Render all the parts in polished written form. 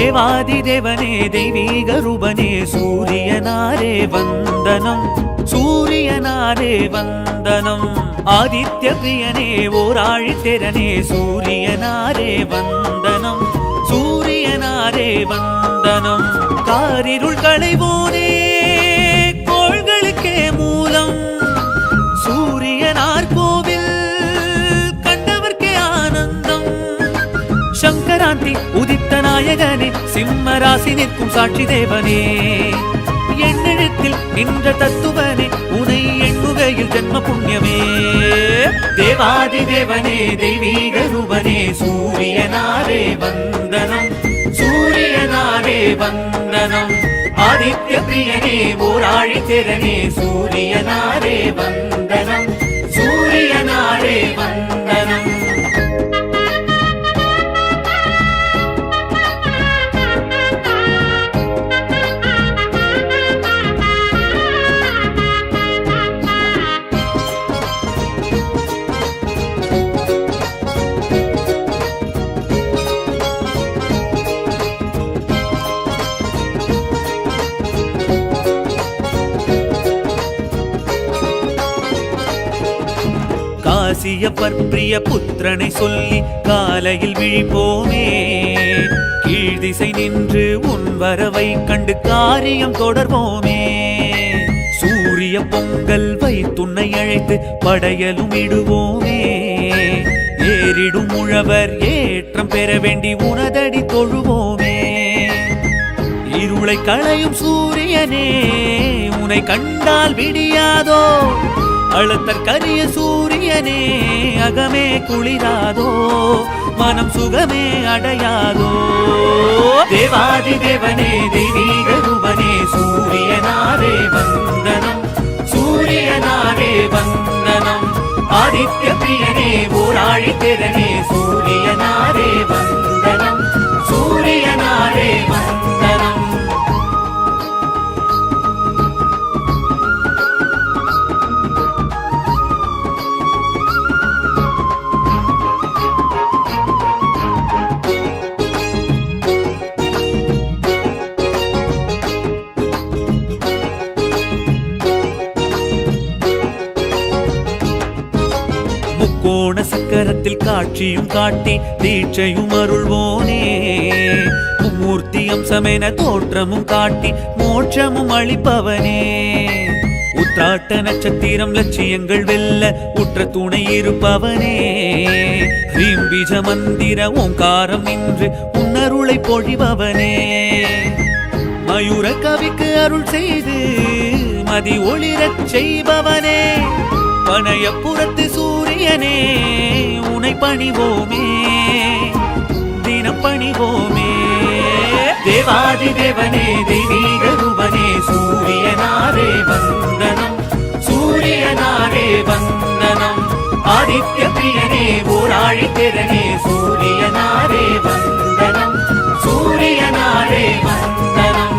தேவாதி தேவனே தெய்வீக ரூபனே சூரியனாரே வந்தனம் சூரியனாரே வந்தனம் ஆதித்ய பிரியனே ஓராழித்திரனே சூரியனாரே வந்தனம் சூரியனாரே வந்தனம் காரிருள் களைவோனே கோள்களுக்கே மூலம் சூரியனார் கோவில் கண்டவர்க்கே ஆனந்தம் சங்கராந்தி உதித்த நாயகனே சிம்ம ராசி நிற்கும் சாட்சி தேவனே எண்ணெழுத்தில் நின்ற தத்துவனே உனை எண்ணுகையில் ஜன்ம புண்ணியமே தேவாதி தேவனே தெய்வீக ரூபனே சூரியனாரே வந்தனம் சூரியனாரே வந்தனம் ஆதித்ய பிரியனே ஓராழித்திரனே சூரியனாரே வந்தனம் சூரியனாரே வந்தனம் காசியப்பர் பிரிய புத்திரனை சொல்லி காலையில் விழிப்போமே கீழ் திசை நின்று உன் வரவை கண்டு காரியம் தொடர்வோமே சூரிய பொங்கல் வைத்துன்னை அழைத்து படையலும் இடுவோமே ஏறிடும் உழவர் ஏற்றம் பெற வேண்டி உனதடி தொழுவோமே இருளை களையும் சூரியனே உன்னை கண்டால் விடியாதோ அழுத்தற் கரிய சூரியனே அகமே குளிராதோ மனம் சுகமே அடையாதோ தேவாதி தேவனே தெய்வீக ரூபனே சூரியனாரே வந்தனம் சூரியனாரே வந்தனம் ஆதித்ய பிரியனே ஓராழித்திரனே சூரியனாரே வந்தனம் சூரியனாரே வந்தனம் கோண சக்கரத்தில் காட்சியும் காட்டி தீட்சையும் அருள்வோனே மூர்த்தி அம்சமென தோற்றமும் காட்டி மோட்சமும் அளிப்பவனே உத்திராட்ட நட்சத்திரம் லட்சியங்கள் வெல்ல உற்ற துணை இருப்பவனே ஹ்ரீம் பீஜ மந்திர ஓங்காரம் நின்று உன்னருளை பொழிபவனே மயூர கவிக்கு அருள் செய்து மதி ஒளிரச் செய்பவனே பனையப்புறத்து சூரியனே உனை பணிவோமே தினம் பணிவோமே தேவாதி தேவனே தெய்வீக ரூபனே சூரியனாரே வந்தனம் சூரியனாரே வந்தனம் ஆதித்ய பிரியனே ஓராழித்திரனே சூரியனாரே வந்தனம் சூரியனாரே வந்தனம்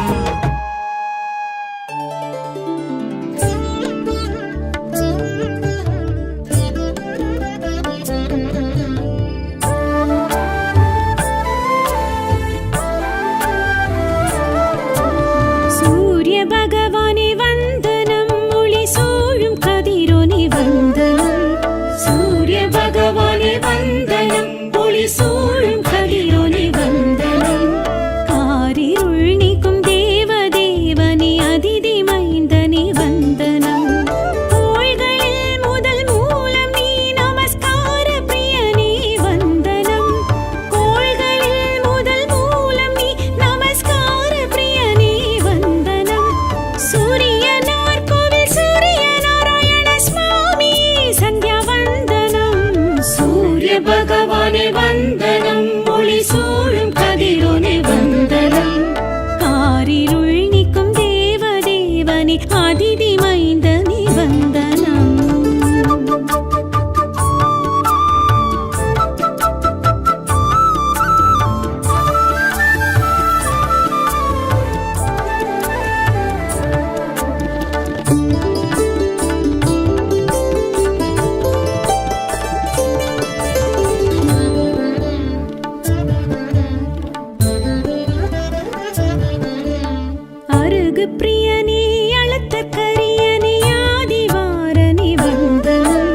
அருகு பிரியனே அழுத்தற்கரியனே ஆதிவாரனே வந்தனம்.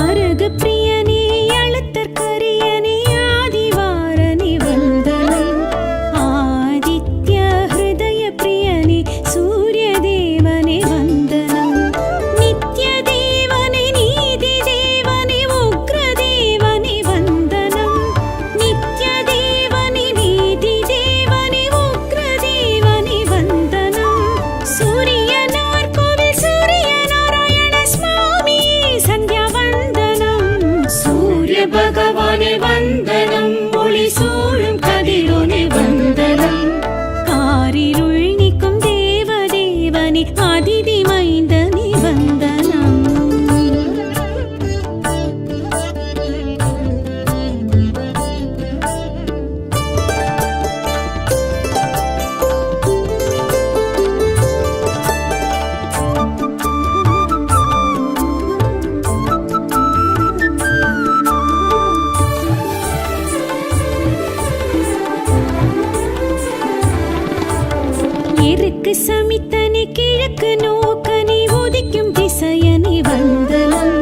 அருகு பிரியனே அழுத்தற்கரியனே ஆதிவாரனே வந்தனம். ஆதித்ய ஹிருதய பிரியனே சூரிய தேவனே வந்தனம். நித்ய தேவனே நீதி தேவனே உக்ர தேவனே வந்தனம். நித்ய தேவனே நீதி தேவனே உக்ர தேவனே வந்தனம். சூரியனார் கோவில் சூரிய நாராயண சுவாமி சந்தியா வந்தனம். சூரிய பகவானே வந்தனம். ஒளி சூழும் கதிரோனே வந்தனம். காரிருள் நீக்கும் தேவ தேவனே அதிதி மைந்தனே வந்தனம். இருக்கு சமித்தனே கிழக்கு நோக்கனே உதிக்கும் திசையனே வந்தனம்.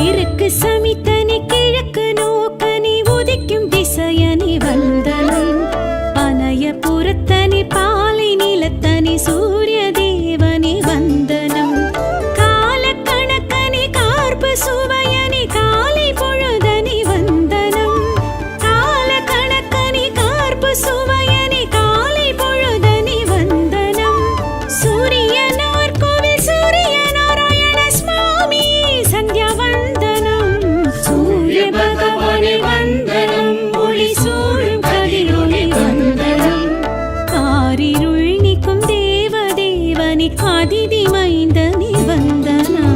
இருக்கு சமித்தனே கிழக்கு நோக்கனே உதிக்கும் திசையனே வந்தனம். பனைய புறத்தனே பாலை நிலத்தனே சூரிய தேவனே வந்தனம். கால கணக்கனே கார்பு சுவையனே காலை பொழுதனே வந்தனம். கால கணக்கனே கார்பு சுவையனே காலை பொழுதனே வந்தனம். சூரியனார் கோவில் சூரிய நாராயண சுவாமி சந்தியா வந்தனம். சூரிய பகவானே வந்தனம். ஒளி சூழும் கதிரோனே வந்தனம். காரிருள் நீக்கும் தேவ தேவனே அதிதி மைந்தனே வந்தனம்.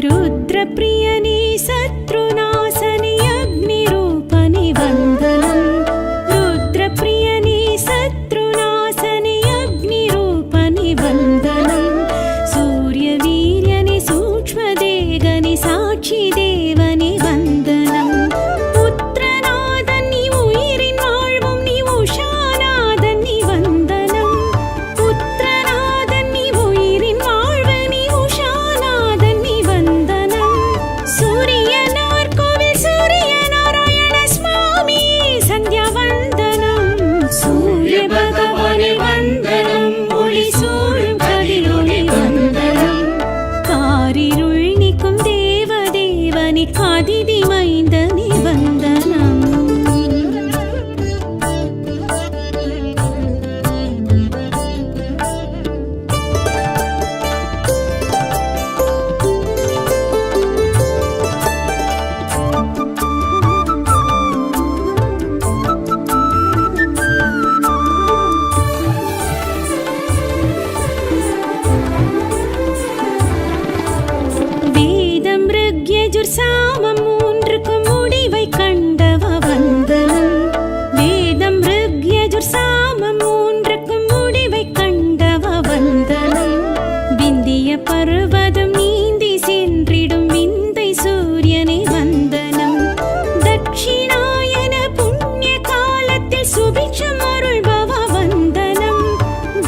ருத்ரபிரியனே சத்ருநாசனே அக்னிரூபனே வந்தனம். ருத்ரபிரியனே சத்ருநாசனே அக்னிரூபனே வந்தனம். சூரிய வீரியனே சூக்ஷ்மதேகனே சாட்சி தேவனே வந்தனம். புத்திரநாதன் நீ உயிரின் வாழ்வும் நீ உஷாநாதன் நீ வந்தனம். புத்திரநாதன் நீ உயிரின் வாழ்வு நீ உஷாநாதன் நீ வந்தனம். சூரியனார் கோவில் சூரிய நாராயண சுவாமி சந்தியா வந்தனம். சூரிய பகவானே வந்தனம். ஒளி சூழும் கதிரோனே வந்தனம். காரிருள் நீக்கும் தேவ தேவனே அதிதி மைந்தனே வந்தனம். வேதம் ருக்யஜுர் சாமம் மூன்றுக்கும் முடிவை கண்டவ வந்தனம். வேதம் ருக்யஜுர் சாமம் மூன்றுக்கும் முடிவை கண்டவ வந்தனம். விந்திய பர்வதம் நீந்தி சென்றிடும் விந்தை சூரியனே வந்தனம். தட்சிணாயன புண்ணிய காலத்தில் சுபிட்சம் அருள்பவ வந்தனம்.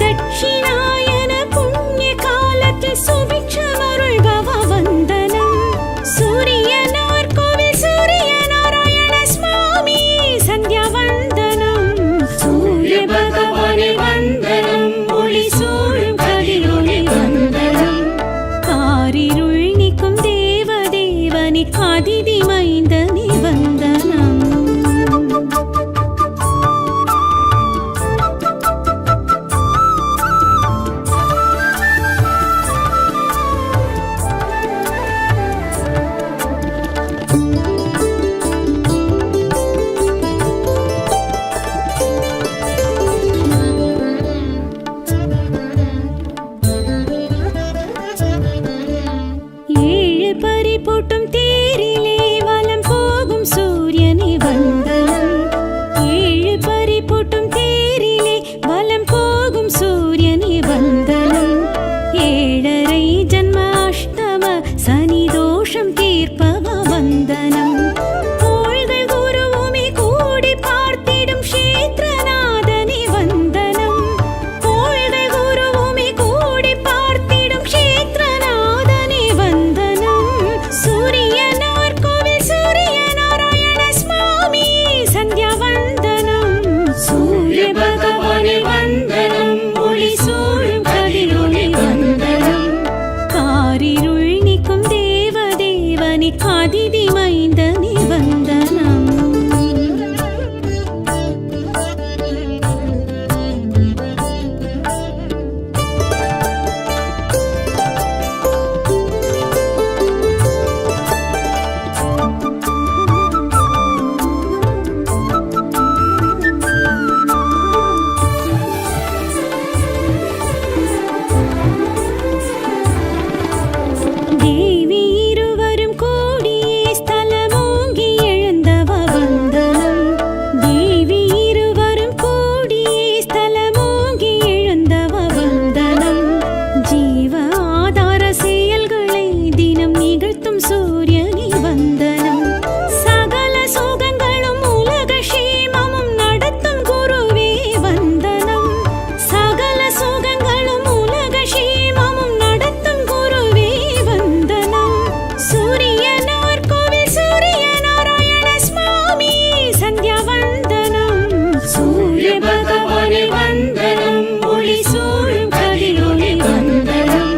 தட்சிணாயன புண்ணிய காலத்தில் சுபிட்சம் அருள்பவ வந்தனம். சூரியனார் கோவில் சூரிய நாராயண சுவாமி சந்தியா வந்தனம். சூரிய பகவானே வந்தனம். ஒளி சூழும் கதிரோனே வந்தனம். காரிருள் நீக்கும் தேவ தேவனே அதிதி மைந்தனே வந்தனம். ஏழு பறி போட்டும் தேரிலே வலம் போகும் சூரியனை வந்தனம். ஏழு பறிபூட்டும் தேரிலே வலம் போகும் சூரியனை வந்தனம். ஏழரை ஜன்ம அஷ்டம சனி தோஷம் தீர்ப்பவ வந்தனம். கோள்கள் குருவுமே கூடி பார்த்திடும் க்ஷேத்ரநாதனே வந்தனம். கோள்கள் குருவுமே கூடி பார்த்திடும் க்ஷேத்ரநாதனே வந்தனம். சூரியனார் கோவில் சூரிய நாராயண சுவாமியே சந்தியா வந்தனம். சூரிய பகவானே வந்தனம். ஒளி சூழும் கதிரொளி வந்தனம். காரிருள் நீக்கும் தேவதேவனே அதிதி மைந்தனே வந்தனம். தேவி இருவரும் கூடியே ஸ்தலமோங்கி எழுந்தவ வந்தனம். தேவி இருவரும் கூடியே ஸ்தலமோங்கி எழுந்தவ வந்தனம். ஜீவ ஆதார செயல்களை தினம் நிகழ்த்தும் சூரியனை வந்தனம். சகல சுகங்களும் உலக க்ஷேமமும் நடத்தும் குருவே வந்தனம். சகல சுகங்களும் உலக க்ஷேமமும் நடத்தும் குருவே வந்தனம். சூரியனார் கோவில் சூரிய நாராயண சுவாமியே சந்தியா வந்தனம். சூரிய பகவானே வந்தனம். ஒளி சூழும் கதிரொளி வந்தனம்.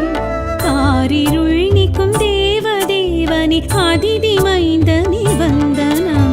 காரிருள் நீக்கும் தேவதேவனே அதிதி மைந்தனே வந்தனம்.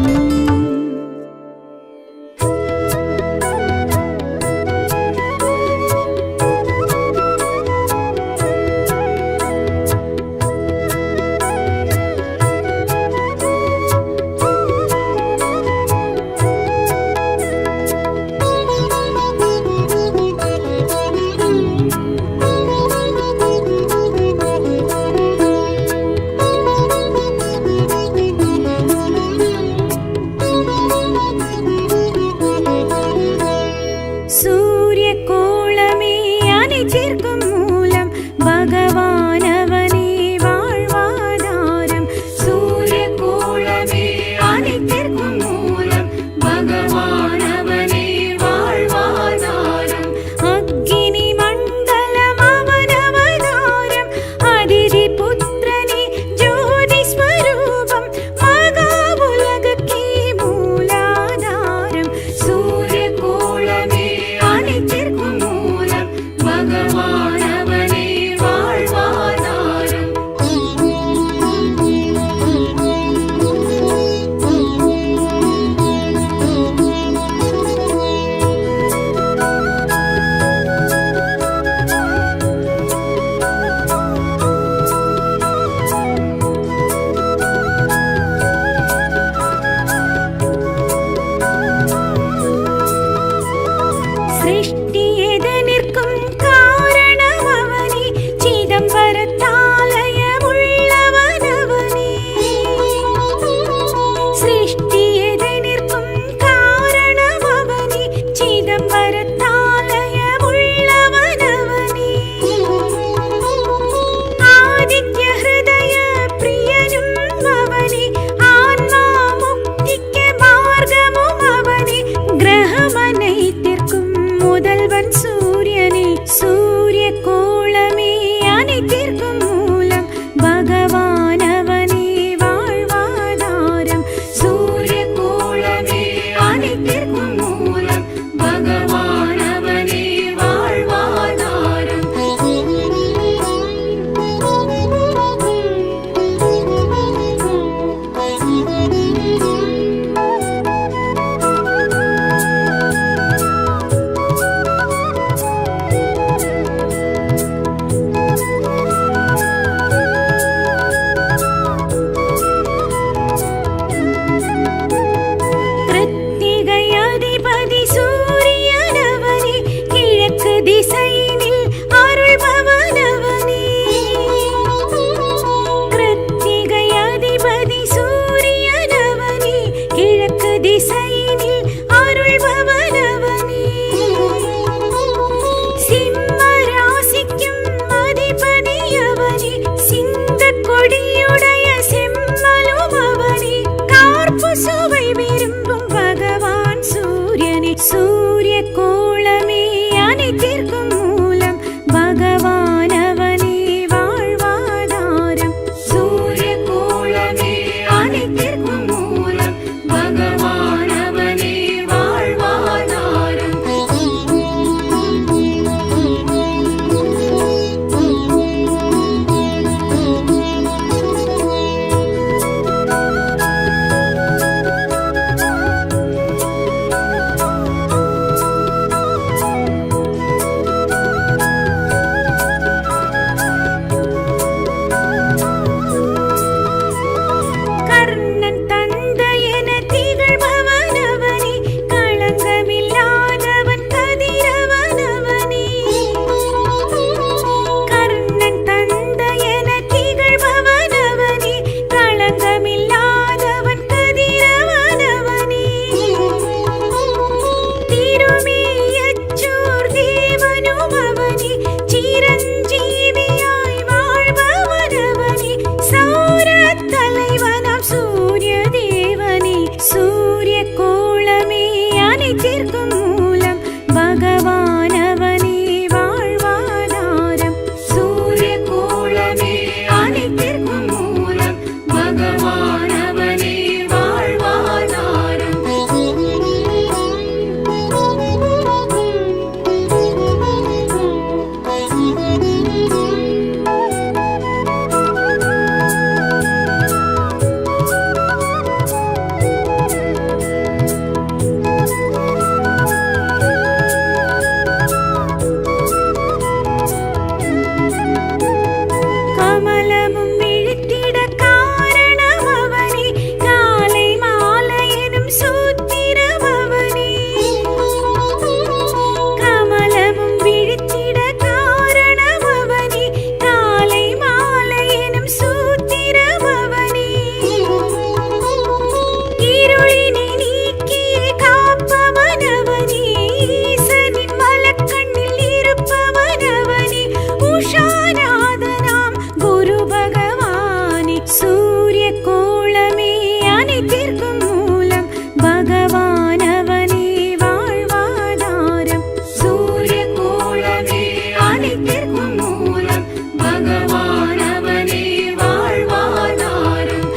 சூரிய கோளமே அனைத்திற்கும் மூலம் பகவானவனே வாழ்வாதாரம். சூரிய கோளமே அனைத்திற்கும் மூலம் பகவானவனே வாழ்வாதாரம்.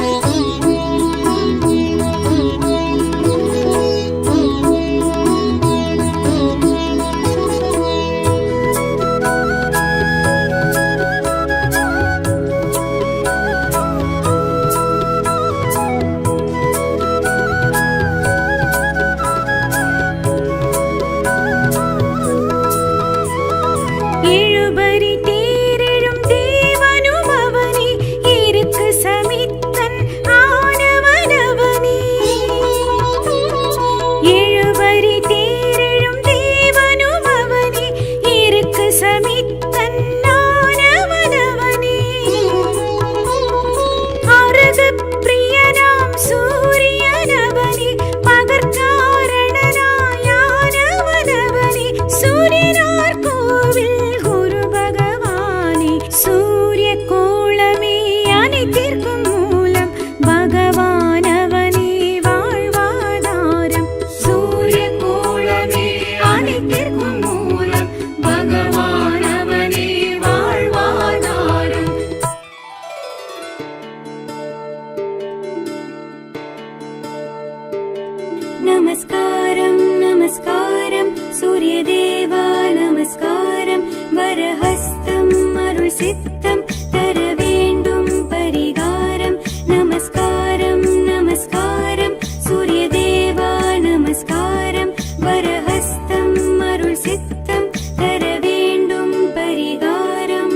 எழுபரி தேரிழும் தேவனும் அவனே, இருக்கு சமித்தன் ஆனவனவனே. எழுபரி தேரிழும் தேவனும் அவனே, இருக்கு சமித்தன் ஆனவனவனே. அருகு பிரியனாம் சூரியனவனே, பகற்காரணனாயானவனவனே. சூரியனார் கோவில் குரு பகவானே. சூரிய கோளமே அனைத்திற்கும் மூலம் பகவானவனே வாழ்வாதாரம். சூரிய கோளமே அனைத்திற்கும் மூலம் பகவானவனே வாழ்வாதாரம். நமஸ்காரம் நமஸ்காரம் சூரியதேவா நமஸ்காரம். வரஹஸ்தம் அருள் சித்தம் தர வேண்டும் பரிகாரம். நமஸ்காரம் நமஸ்காரம் சூரியதேவா நமஸ்காரம். வரஹஸ்தம் அருள் சித்தம் தர வேண்டும் பரிகாரம்.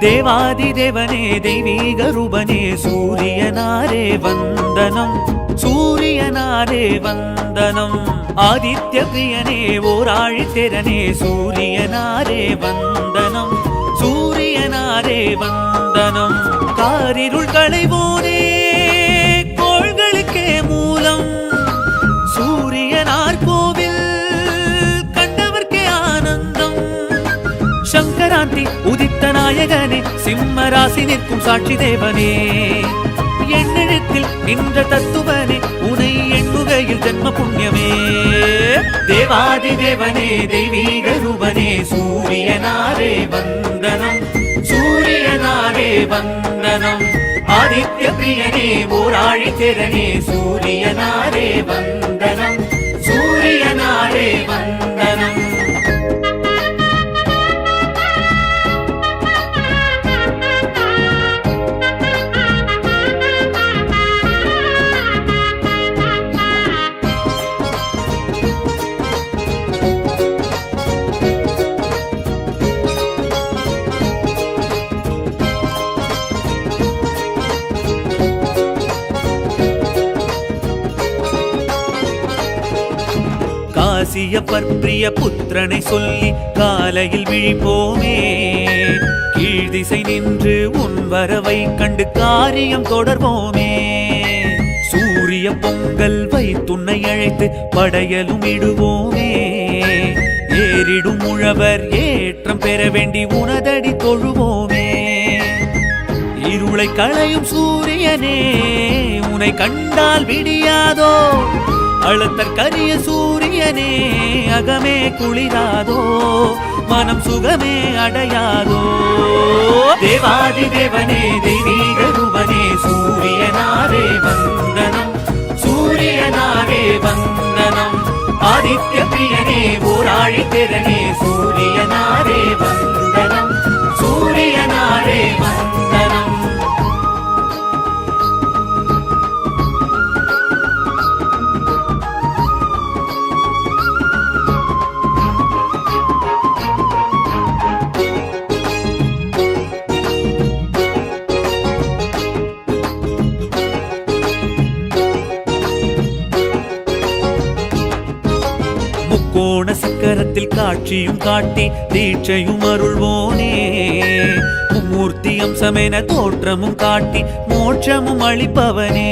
தேவாதி தேவனே தெய்வீக ரூபனே சூரியனாரே வந்தனம் சூரியனாரே வந்தனம் ஆதித்ய பிரியனே ஓராழித்திரனே சூரியனாரே வந்தனம் சூரியனாரே வந்தனம் காரிருள் களைவோனே கோள்களுக்கே மூலம் சூரியனார் கோவில் கண்டவர்க்கே ஆனந்தம் சங்கராந்தி உதித்த நாயகனே சிம்ம ராசி நிற்கும் சாட்சி தேவனே எண்ணெழுத்தில் நின்ற தத்துவனே உனை எண்ணுகையில் ஜென்ம புண்ணியமே தேவாதி தேவனே தெய்வீக ரூபனே சூரியனாரே வந்தனம் சூரியனாரே வந்தனம் ஆதித்ய பிரியனே ஓராழித்திரனே சூரியனாரே வந்தனம் சூரியனாரே வந்தனம் காசியப்பர் பிரிய புத்திரனை சொல்லி காலையில் விழிப்போமே கீழ் திசை நின்று உன் வரவை கண்டு காரியம் தொடர்வோமே சூரிய பொங்கல் வைத்துன்னை அழைத்து படையலும் இடுவோமே ஏறிடும் உழவர் ஏற்றம் பெற வேண்டி உனதடி தொழுவோமே இருளை களையும் சூரியனே உன்னை கண்டால் விடியாதோ அழுத்தற் கரிய சூரியனே அகமே குளிராதோ மனம் சுகமே அடையாதோ தேவாதி தேவனே தெய்வீக ரூபனே சூரியனாரே வந்தனம் சூரியனாரே வந்தனம் ஆதித்ய பிரியனே ஓராழித்திரனே சூரியனாரே வந்தனம் சூரியனாரே வந்தனம் கோண சக்கரத்தில் காட்சியும் காட்டி தீட்சையும் அருள்வோனே மும்மூர்த்தி அம்சமென தோற்றமும் காட்டி மோட்சமும் அளிப்பவனே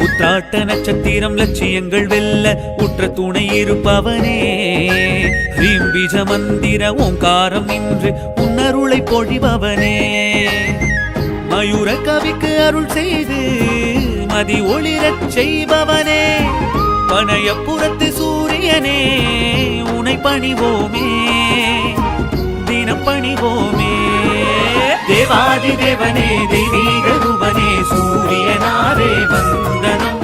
உத்திராட்ட நட்சத்திரம் லட்சியங்கள் வெல்ல உற்ற துணை இருப்பவனே ஹ்ரீம் பீஜ மந்திர ஓங்காரம் நின்று உன்னருளை பொழிபவனே மயூர கவிக்கு அருள் செய்து மதி ஒளிரச் செய்பவனே பனையப்புறத்து சூரியனே உனை பணிவோமே தினம் பணிவோமே தேவாதி தேவனே தெய்வீக ரூபனே சூரியனாரே வந்தனம்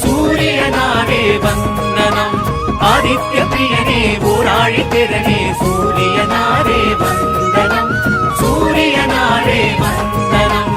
சூரியனாரே வந்தனம் ஆதித்ய பிரியனே ஓராழித்திரனே சூரியனாரே வந்தனம் சூரியனாரே வந்தனம்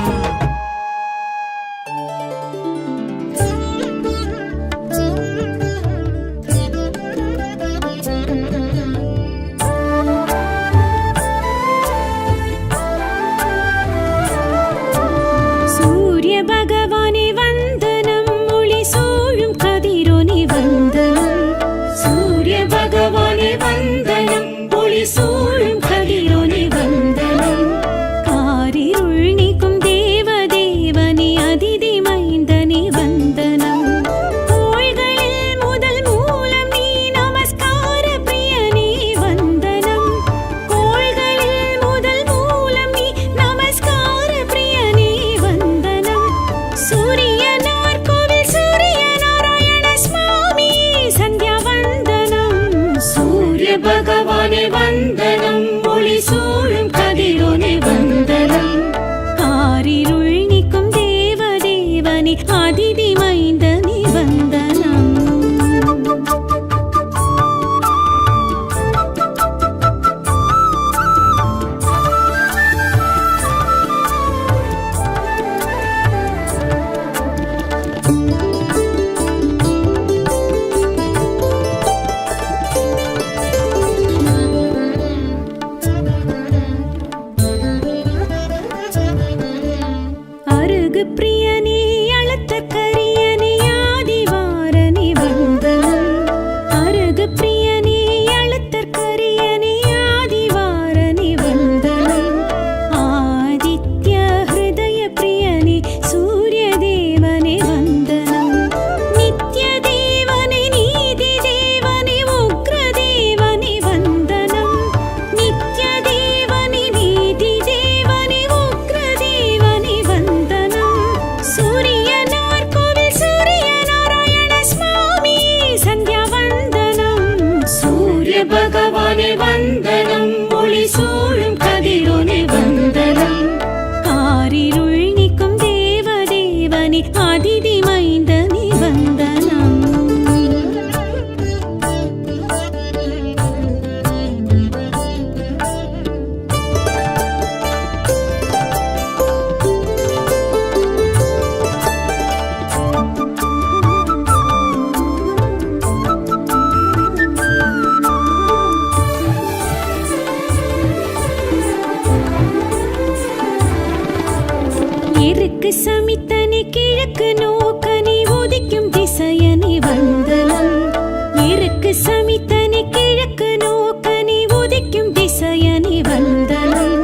சூரிய பகவானே வந்தனம் ஒளி சூழும் கதிரோனே அழகு பிரியனே அழுத்த கரியனே ஆதிவாரனே வந்தனம் அழகு பிரியனே அழுத்த கரியனே ஆதிவாரனே வந்தனம் ஆதித்ய ஹிருதய பிரியனே சூரிய தேவனே வந்தனம் நித்ய தேவனே நீதி தேவனே உக்ர தேவனே வந்தனம் நித்ய தேவனே நீதி தேவனே உக்ர தேவனே வந்தனம் சூரியனார் கோவில் சூரிய நாராயண சுவாமி சந்தியா வந்தனம் சூரிய பகவானே வந்தனம் ஒளி சூழும் கதிரோனே வந்தனம் காரிருள் நீக்கும் தேவ தேவனே அதிதி மைந்தனே வந்தனம் எருக்கு சமித்தனே கிழக்கு நோக்கனே உதிக்கும் திசையனே வந்தனம் எருக்கு சமித்தனே கிழக்கு நோக்கனே உதிக்கும் திசையனே வந்தனம்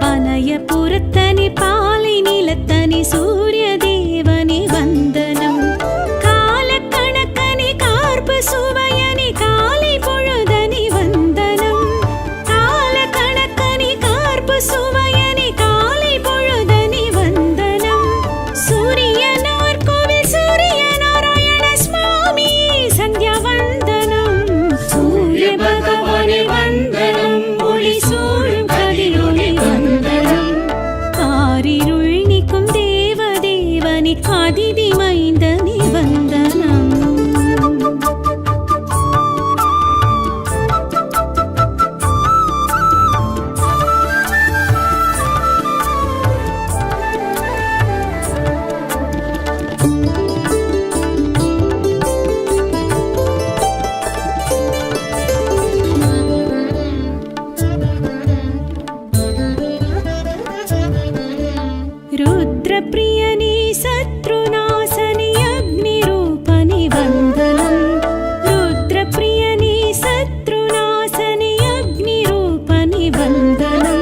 பனயபுரத்தனே பாலை நிலத்தனே சூரிய தேவனே வந்தனம் கால கணக்கனே கார்பு சுவையனே காலை பொழுதனே வந்தனம் கால கணக்கனே கார்பு சுவையனே காலை பொழுதனே வந்தனம் சூரியனார் கோவில் சூரிய நாராயண சுவாமி சந்தியா வந்தனம் சூரிய பகவானே வந்தனம் ஒளி சூழும் கதிரோனே வந்தனம் காரிருள் நீக்கும் தேவ தேவனே அதிதி மைந்தனே வந்தனம் रुद्रप्रियने शत्रुनाशने अग्निरूपने वन्दनं रुद्रप्रियने शत्रुनाशने अग्निरूपने वन्दनं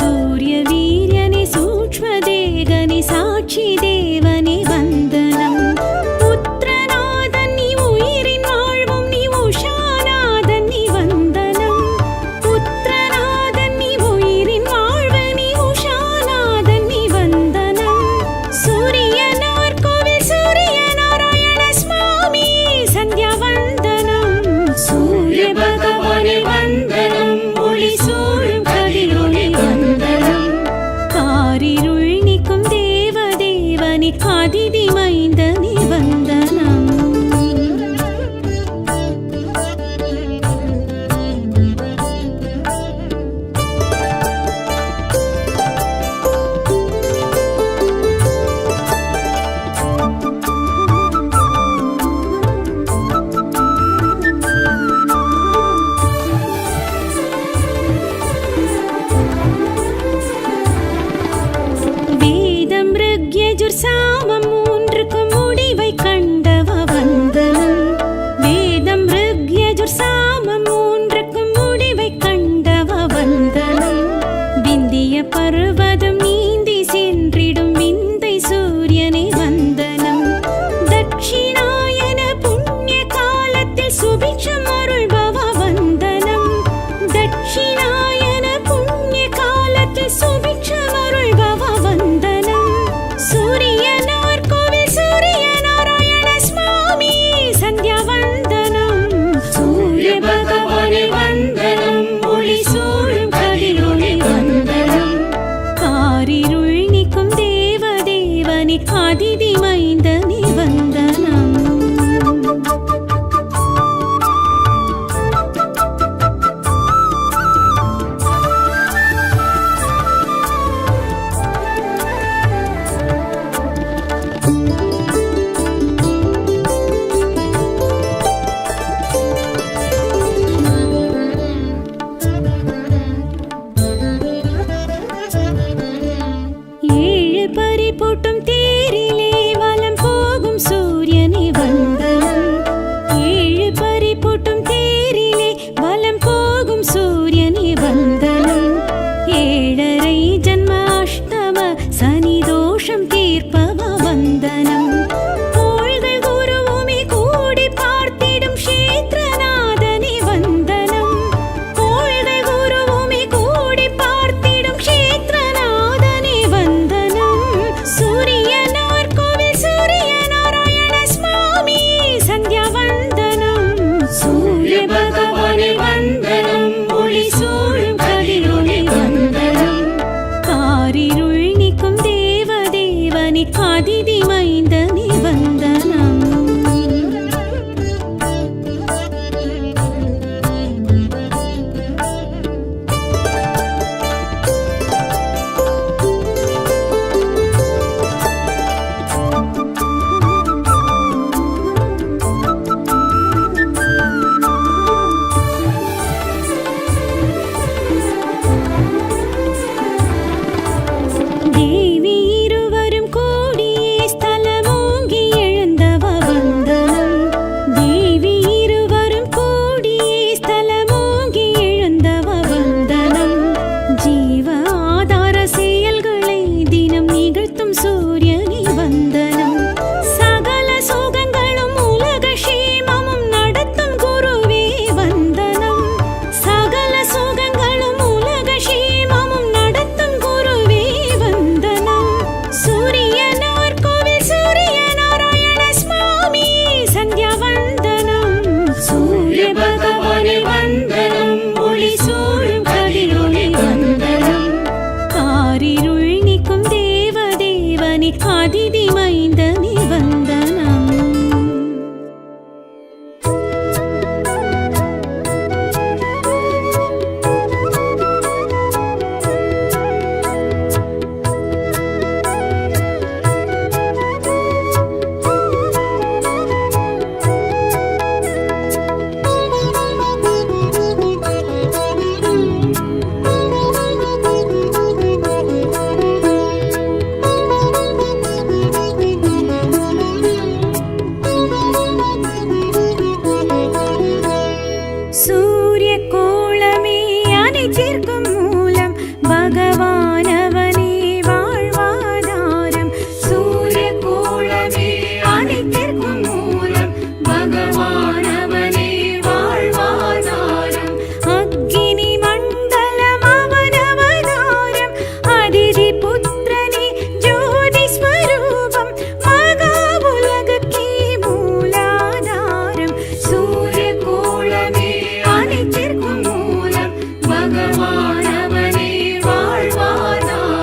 सूर्यवीर्यने सूक्ष्मदेगने साक्षिदेवने वन्दनं पुत्रनादन् நீ உயிரின் வாழ்வும் நீ உஷாநாதன் நீ வந்தனம் புத்திரநாதன் நீ உயிரின் வாழ்வு நீ உஷாநாதன் நீ வந்தனம் சூரியனார் கோவில் சூரிய நாராயண சுவாமி சந்தியா வந்தனம் சூரிய பகவானே வந்தனம் ஒளி சூழும் கதிரோனே வந்தனம் காரிருள் நீக்கும் தேவ தேவனே அதிதி மைந்தனே வந்தனம் வேதம் ருக்யஜுர் சாமம் மூன்றுக்கும் முடிவை கண்டவ வந்தனம் வேதம் ருக்யஜுர் சாமம் மூன்றுக்கும் முடிவை கண்டவ வந்தனம் விந்திய பர்வதம் நீந்தி சென்றிடும் விந்தை சூரியனே வந்தனம் தட்சிணாயன புண்ணிய காலத்தில் சுபிக்ஷம் அருள்பவ வந்தனம் தட்சிணாயன புண்ணிய காலத்தில் சுபிக்ஷம் அருள்பவ வந்தனம் சூரியனார் கோவில் சூரிய நாராயண சுவாமி சந்தியா வந்தனம் சூரிய பகவானே வந்தனம் ஒளி சூழும் கதிரோனே வந்தனம் காரிருள் நீக்கும் தேவ தேவனே அதிதி மைந்தனே வந்தனம் ஏழு பறி போட்டும் ஏழை ஜன்மாஷ்டம சனிதோஷம் தீர்ப்பவ வந்தனம் கோள்கள் குருவுமி கூடி பார்த்திடும் க்ஷேத்ரநாதனே வந்தனம் கோள்கள் குருவுமி கூடி பார்த்திடும் க்ஷேத்ரநாதனே வந்தனம் சூரியனார் கோவில் சூரிய நாராயண சுவாமி சந்தியா வந்தனம் சூரிய பகவானே வந்தனம் ஒளி சூழும் கதிரொளி வந்தனம் காரிருள் நீக்கும் தேவதேவனே அதிதி மைந்தனே வந்தனம் தேவி இருவரும் கூடியே ஸ்தலமோங்கி எழுந்தவ வந்தனம் தேவி இருவரும் கூடியே ஸ்தலமோங்கி எழுந்தவ வந்தனம் ஜீவ ஆதார செயல்களை தினம் நிகழ்த்தும் சூரியனே வந்தனம் சகல சோகங்களும் உலக க்ஷேமமும் நடத்தும் குருவே வந்தனம் சகல சோகங்களும் உலக க்ஷேமமும் நடத்தும் குருவே வந்தனம் சூரியனார் கோவில் சூரிய நாராயண சுவாமி சந்தியா வந்தனம் சூரிய பகவானே வந்தனம் ஒளி சூழும் கதிரொளி வந்தனம் காரிருள் நீக்கும் தேவதேவனே அதிதி மைந்தனே வந்தனம் சூரிய கோளமே அனைத்திற்கும் மூலம் பகவானவனே வாழ்வாதாரம் சூரிய கோளமே அனைத்திற்கும் மூலம் பகவானவனே வாழ்வாதாரம் அக்கினி மண்டலம் அவனவதாரம் அதிதி புத்திரனே ஜோதி ஸ்வரூபம் மகா உலகுக்கே மூலாதாரம் சூரிய கோளமே அனைத்திற்கும் மூலம் பகவானவனே வாழ்வாதாரம்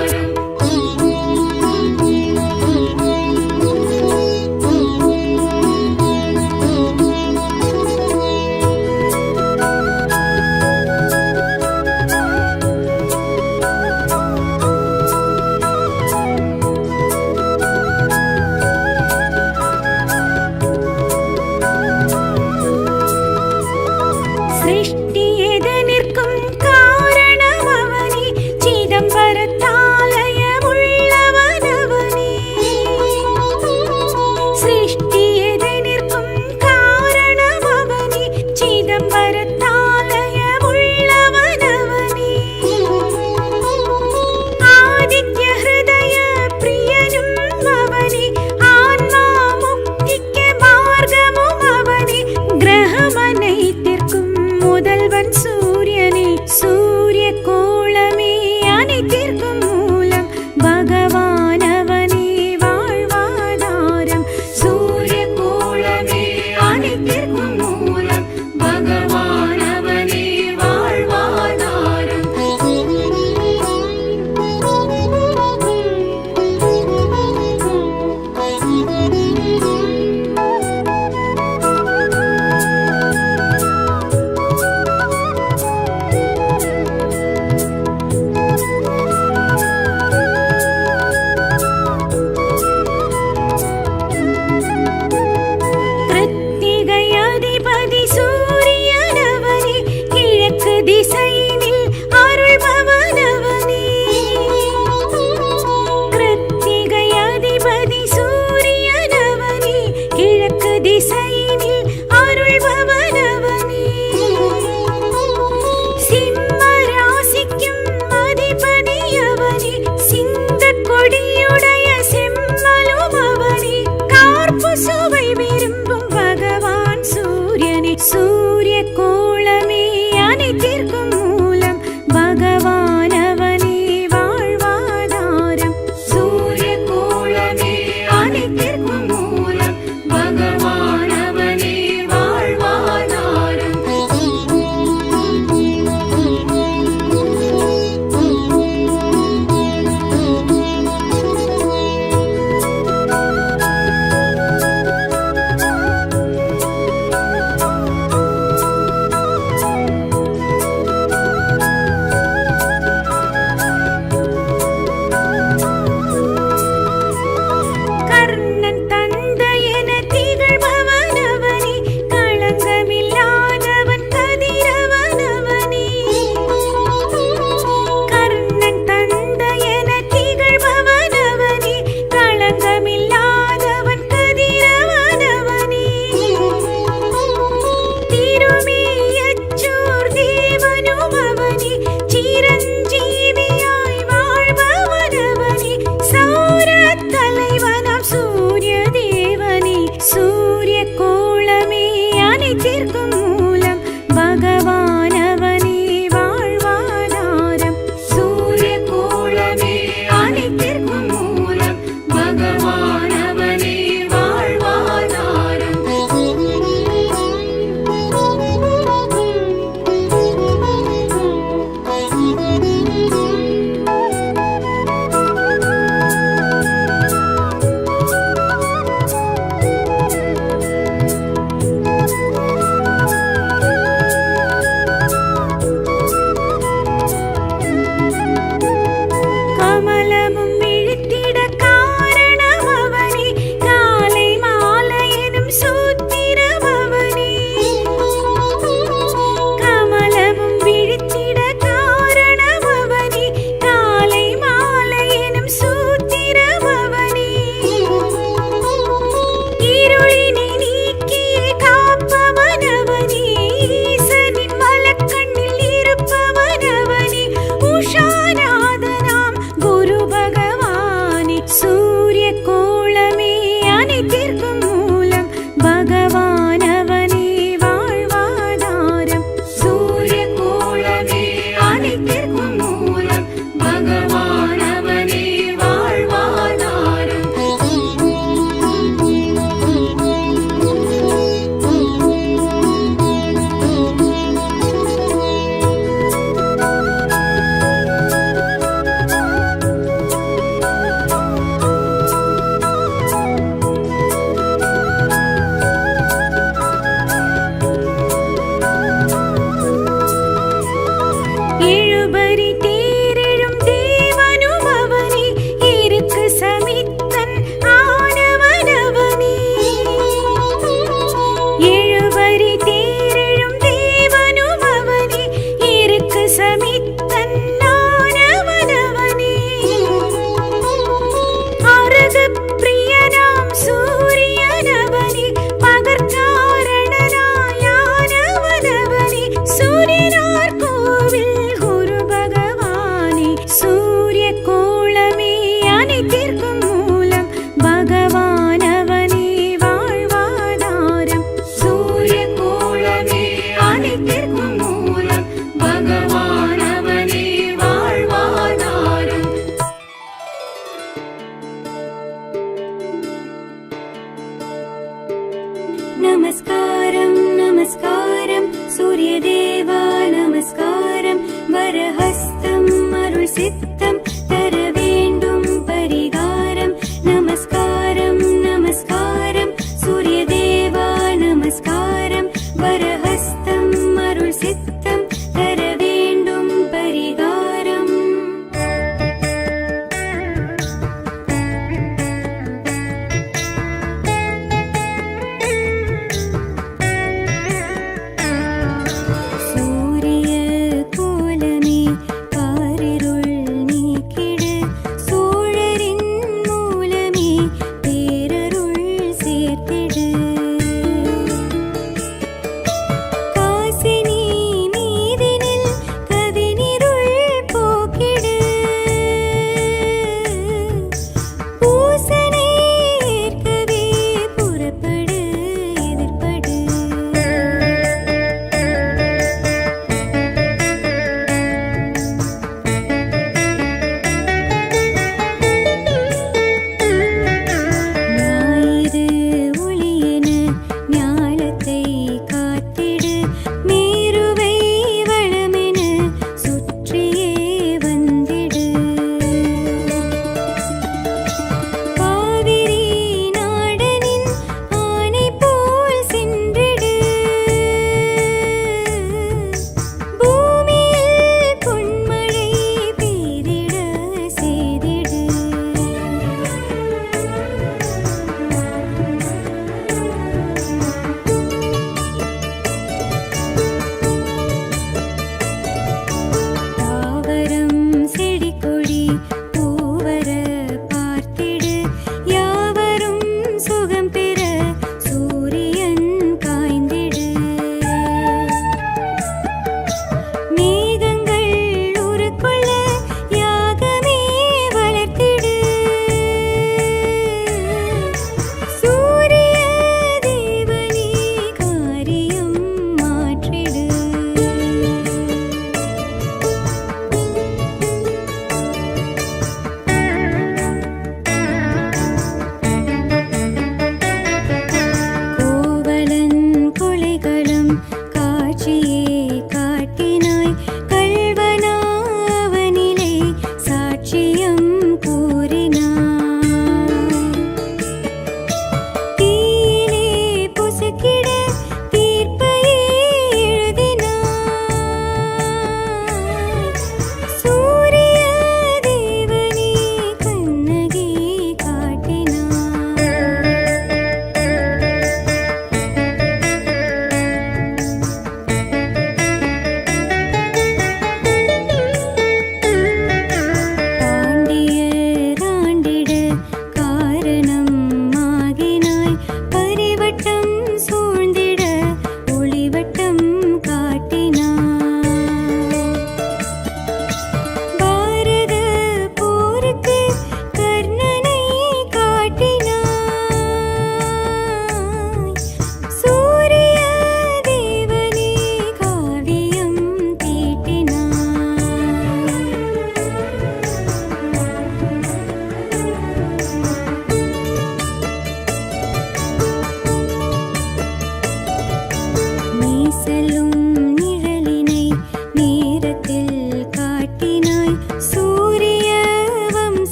அமர்